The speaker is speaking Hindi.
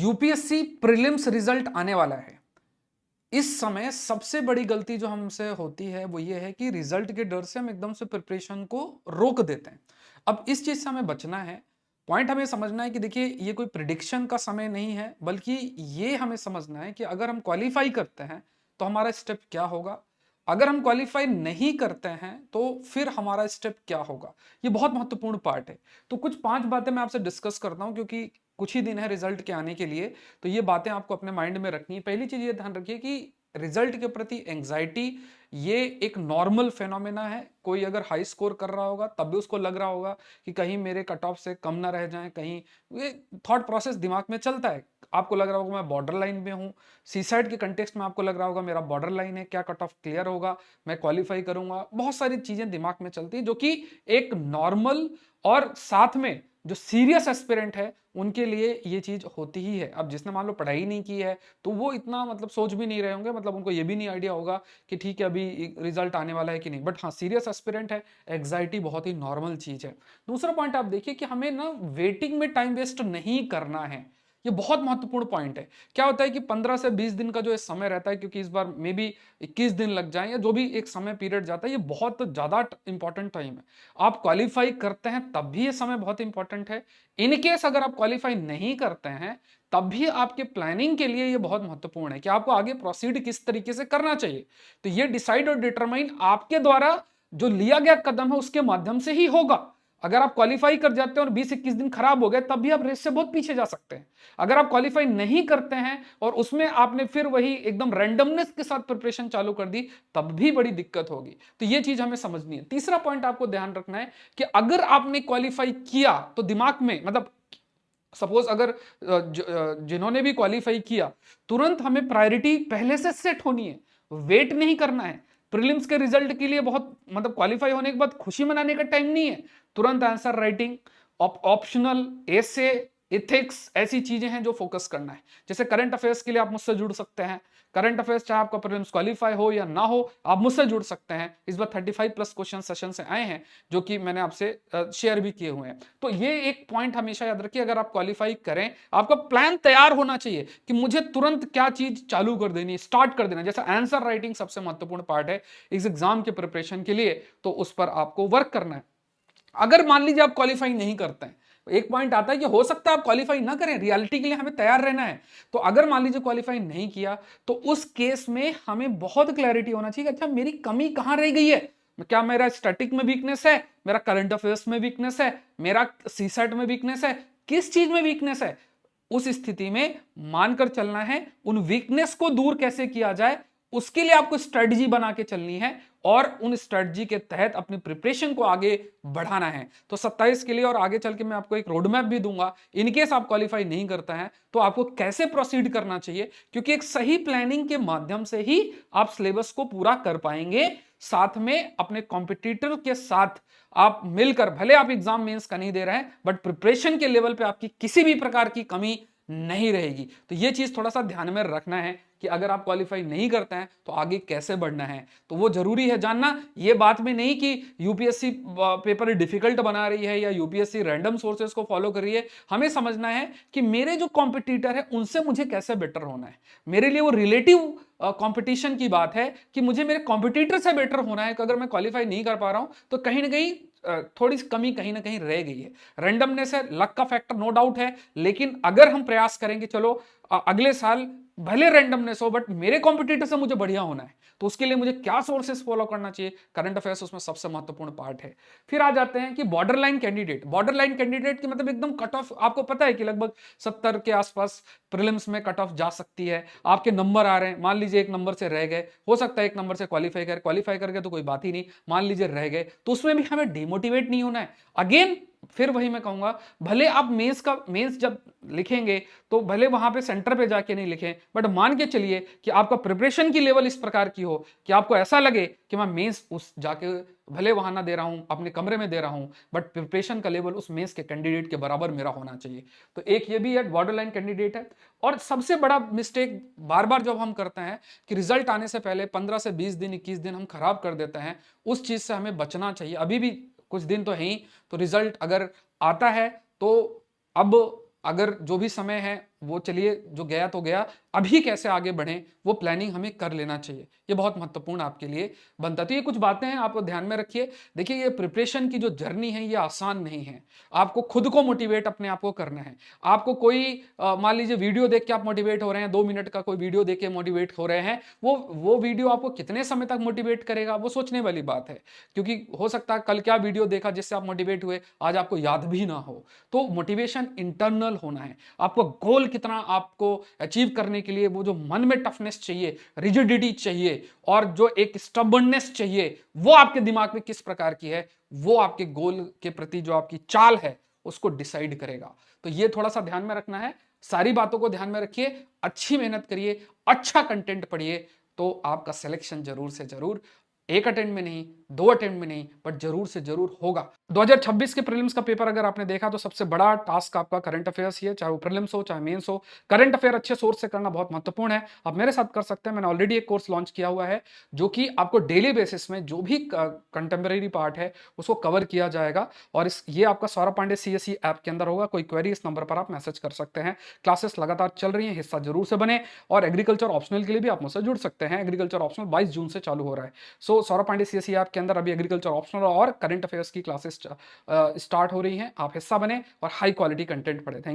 यूपीएससी प्रीलिम्स रिजल्ट आने वाला है। इस समय सबसे बड़ी गलती जो हमसे होती है वो ये है कि रिजल्ट के डर से हम एकदम से प्रिपरेशन को रोक देते हैं। अब इस चीज से हमें बचना है। पॉइंट हमें समझना है कि देखिए ये कोई प्रिडिक्शन का समय नहीं है, बल्कि ये हमें समझना है कि अगर हम क्वालिफाई करते हैं तो हमारा स्टेप क्या होगा, अगर हम क्वालिफाई नहीं करते हैं तो फिर हमारा स्टेप क्या होगा। ये बहुत महत्वपूर्ण पार्ट है। तो कुछ 5 बातें मैं आपसे डिस्कस करता हूं, क्योंकि कुछ ही दिन है रिजल्ट के आने के लिए। तो ये बातें आपको अपने माइंड में रखनी है। पहली चीज ये ध्यान रखिए कि रिजल्ट के प्रति एंग्जाइटी ये एक नॉर्मल फेनोमेना है। कोई अगर हाई स्कोर कर रहा होगा तब भी उसको लग रहा होगा कि कहीं मेरे कट ऑफ से कम ना रह जाएं, कहीं ये थॉट प्रोसेस दिमाग में चलता है। आपको लग रहा होगा मैं बॉर्डर लाइन में हूँ, सीसाइड के कंटेक्स्ट में आपको लग रहा होगा मेरा बॉर्डर लाइन है, क्या कट ऑफ क्लियर होगा, मैं क्वालिफाई करूंगा। बहुत सारी चीजें दिमाग में चलती है जो कि एक नॉर्मल और साथ में जो सीरियस एस्पिरेंट है उनके लिए ये चीज होती ही है। अब जिसने मान लो पढ़ाई नहीं की है तो वो इतना मतलब सोच भी नहीं रहे होंगे, मतलब उनको ये भी नहीं आइडिया होगा कि ठीक है अभी रिजल्ट आने वाला है कि नहीं। बट हाँ, सीरियस एस्पिरेंट है, एग्जाइटी बहुत ही नॉर्मल चीज है। दूसरा पॉइंट आप देखिए कि हमें ना वेटिंग में टाइम वेस्ट नहीं करना है। ये बहुत महत्वपूर्ण पॉइंट है। क्या होता है कि 15 से 20 दिन का जो समय रहता है, क्योंकि इस बार मे बी 21 दिन लग जाए या जो भी एक समय पीरियड जाता है, ये बहुत ज्यादा इंपॉर्टेंट टाइम है। आप क्वालिफाई करते हैं तब भी ये समय बहुत इंपॉर्टेंट है। इन केस अगर आप क्वालिफाई नहीं करते हैं तब भी आपके प्लानिंग के लिए ये बहुत महत्वपूर्ण है कि आपको आगे प्रोसीड किस तरीके से करना चाहिए। तो ये डिसाइड और डिटरमाइन आपके द्वारा जो लिया गया कदम है उसके माध्यम से ही होगा। अगर आप क्वालिफाई कर जाते हैं और 20-21 दिन खराब हो गए तब भी आप रेस से बहुत पीछे जा सकते हैं। अगर आप क्वालिफाई नहीं करते हैं और उसमें आपने फिर वही एकदम रैंडमनेस के साथ प्रिपरेशन चालू कर दी तब भी बड़ी दिक्कत होगी। तो ये चीज हमें समझनी है। तीसरा पॉइंट आपको ध्यान रखना है कि अगर आपने क्वालिफाई किया तो दिमाग में मतलब सपोज अगर जिन्होंने भी क्वालिफाई किया, तुरंत हमें प्रायोरिटी पहले से सेट होनी है, वेट नहीं करना है। प्रीलिम्स के रिजल्ट के लिए बहुत मतलब क्वालिफाई होने के बाद खुशी मनाने का टाइम नहीं है। तुरंत आंसर राइटिंग, ऑप्शनल, एसे, इथिक्स ऐसी चीजें हैं जो फोकस करना है। जैसे करंट अफेयर्स के लिए आप मुझसे जुड़ सकते हैं। करंट अफेयर्स चाहे आपका प्रीलिम्स क्वालिफाई हो या ना हो, आप मुझसे जुड़ सकते हैं। इस बार 35+ क्वेश्चन सेशन से आए हैं जो कि मैंने आपसे शेयर भी किए हुए हैं। तो ये एक पॉइंट हमेशा याद रखिए, अगर आप क्वालिफाई करें आपका प्लान तैयार होना चाहिए कि मुझे तुरंत क्या चीज चालू कर देनी, स्टार्ट कर देना। जैसे आंसर राइटिंग सबसे महत्वपूर्ण पार्ट है इस एग्जाम के प्रिपरेशन के लिए, तो उस पर आपको वर्क करना है। अगर मान लीजिए आप क्वालिफाई नहीं करते हैं, एक पॉइंट आता है कि हो सकता है आप क्वालिफाई ना करें, रियलिटी के लिए हमें तैयार रहना है। तो अगर मान लीजिए क्वालिफाई नहीं किया तो उस केस में हमें बहुत क्लैरिटी होना चाहिए अच्छा मेरी कमी कहां रह गई है। क्या मेरा स्टैटिक में वीकनेस है, मेरा करंट अफेयर्स में वीकनेस है, मेरा सीसेट में वीकनेस है, किस चीज में वीकनेस है। उस स्थिति में मानकर चलना है उन वीकनेस को दूर कैसे किया जाए, उसके लिए आपको स्ट्रेटजी बना के चलनी है और उन स्ट्रेटजी के तहत अपनी प्रिपरेशन को आगे बढ़ाना है। तो 27 के लिए और आगे चल के मैं आपको एक रोड मैप भी दूंगा। इनकेस आप क्वालिफाई नहीं करते हैं तो आपको कैसे प्रोसीड करना चाहिए, क्योंकि एक सही प्लानिंग के माध्यम से ही आप सिलेबस को पूरा कर पाएंगे। साथ में अपने कॉम्पिटिटर के साथ आप मिलकर, भले आप एग्जाम मेंस का नहीं दे रहे हैं बट प्रिपरेशन के लेवल पे आपकी किसी भी प्रकार की कमी नहीं रहेगी। तो यह चीज थोड़ा सा ध्यान में रखना है कि अगर आप क्वालिफाई नहीं करते हैं तो आगे कैसे बढ़ना है। तो वो जरूरी है जानना। ये बात में नहीं कि यूपीएससी पेपर डिफिकल्ट बना रही है या यूपीएससी रैंडम सोर्सेज को फॉलो कर रही है। हमें समझना है कि मेरे जो कॉम्पिटिटर है उनसे मुझे कैसे बेटर होना है। मेरे लिए वो रिलेटिव कंपटीशन की बात है कि मुझे मेरे कॉम्पिटिटर से बेटर होना है। कि अगर मैं क्वालिफाई नहीं कर पा रहा हूं तो कहीं ना कहीं थोड़ी सी कमी कहीं ना कहीं रह गई है। रैंडमनेस है, लक का फैक्टर नो डाउट है, लेकिन अगर हम प्रयास करेंगे चलो अगले साल भले रैंडमनेस हो बट मेरे कॉम्पिटिटर से मुझे बढ़िया होना है, तो उसके लिए मुझे क्या सोर्सेस फॉलो करना चाहिए, करंट अफेयर्स उसमें सबसे महत्वपूर्ण पार्ट है। फिर आ जाते हैं कि border line candidate. Border line candidate की मतलब एकदम कट ऑफ, आपको पता है कि लगभग 70 के आसपास प्रीलिम्स में कट ऑफ जा सकती है। आपके नंबर आ रहे हैं, मान लीजिए एक नंबर से रह गए, हो सकता है एक नंबर से क्वालिफाई कर गए तो कोई बात ही नहीं, मान लीजिए रह गए, तो उसमें भी हमें डिमोटिवेट नहीं होना है। अगेन फिर वही मैं कहूंगा, भले आप मेंस जब लिखेंगे तो भले वहां पे सेंटर पे जाके नहीं लिखें, बट मान के चलिए कि आपका प्रिपरेशन की लेवल इस प्रकार की हो कि आपको ऐसा लगे कि मैं मेंस उस जाके भले वहां ना दे रहा हूं, अपने कमरे में दे रहा हूं, बट प्रिपरेशन का लेवल उस मेंस के कैंडिडेट के बराबर मेरा होना चाहिए। तो एक ये भी है, बॉर्डर लाइन कैंडिडेट है। और सबसे बड़ा मिस्टेक बार बार जब हम करते हैं कि रिजल्ट आने से पहले 15 से 20 दिन 21 दिन हम खराब कर देते हैं, उस चीज से हमें बचना चाहिए। अभी भी कुछ दिन तो है ही, तो रिजल्ट अगर आता है तो अब अगर जो भी समय है वो चलिए जो गया तो गया, अभी कैसे आगे बढ़ें वो प्लानिंग हमें कर लेना चाहिए। ये बहुत महत्वपूर्ण आपके लिए बनता है। तो ये कुछ बातें हैं, आप ध्यान में रखिए। देखिए ये प्रिपरेशन की जो जर्नी है ये आसान नहीं है। आपको खुद को मोटिवेट अपने आप को करना है। आपको कोई मान लीजिए वीडियो देख के आप मोटिवेट हो रहे हैं, 2 मिनट का कोई वीडियो देख के मोटिवेट हो रहे हैं, वो वीडियो आपको कितने समय तक मोटिवेट करेगा वो सोचने वाली बात है। क्योंकि हो सकता है कल क्या वीडियो देखा जिससे आप मोटिवेट हुए आज आपको याद भी ना हो। तो मोटिवेशन इंटरनल होना है। आपको गोल कितना आपको अचीव करने के लिए वो जो मन में टफनेस चाहिए, रिजिडिटी चाहिए और जो एक स्टबर्ननेस चाहिए, वो आपके दिमाग में किस प्रकार की है, वो आपके गोल के प्रति जो आपकी चाल है उसको डिसाइड करेगा। तो ये थोड़ा सा ध्यान में रखना है। सारी बातों को ध्यान में रखिए, अच्छी मेहनत करिए, अच्छा कंटेंट पढ़िए, तो आपका सिलेक्शन जरूर से जरूर, एक अटेम्प्ट में नहीं, 2 अटेम्प्ट में नहीं, बट जरूर से जरूर होगा। 2026 के प्रीलिम्स का पेपर अगर आपने देखा तो सबसे बड़ा टास्क आपका करंट अफेयर्स ही है, चाहे वो प्रीलिम्स हो चाहे मेंस हो। करंट अफेयर अच्छे सोर्स से करना बहुत महत्वपूर्ण है। आप मेरे साथ कर सकते हैं, मैंने ऑलरेडी एक कोर्स लॉन्च किया हुआ है जो कि आपको डेली बेसिस में जो भी कंटेम्प्रेरी पार्ट है उसको कवर किया जाएगा। और ये आपका सौरभ पांडे CSE ऐप के अंदर होगा। कोई क्वेरी इस नंबर पर आप मैसेज कर सकते हैं। क्लासेस लगातार चल रही हैं, हिस्सा जरूर से बने। और एग्रीकल्चर ऑप्शनल के लिए भी आप मुझसे जुड़ सकते हैं। एग्रीकल्चर ऑप्शनल 22 जून से चालू हो रहा है। सो सौरभ पांडे CSE ऐप के अंदर अभी एग्रीकल्चर ऑप्शनल और करंट अफेयर्स की क्लासेस स्टार्ट हो रही हैं। आप हिस्सा बने और हाई क्वालिटी कंटेंट पढ़े। थैंक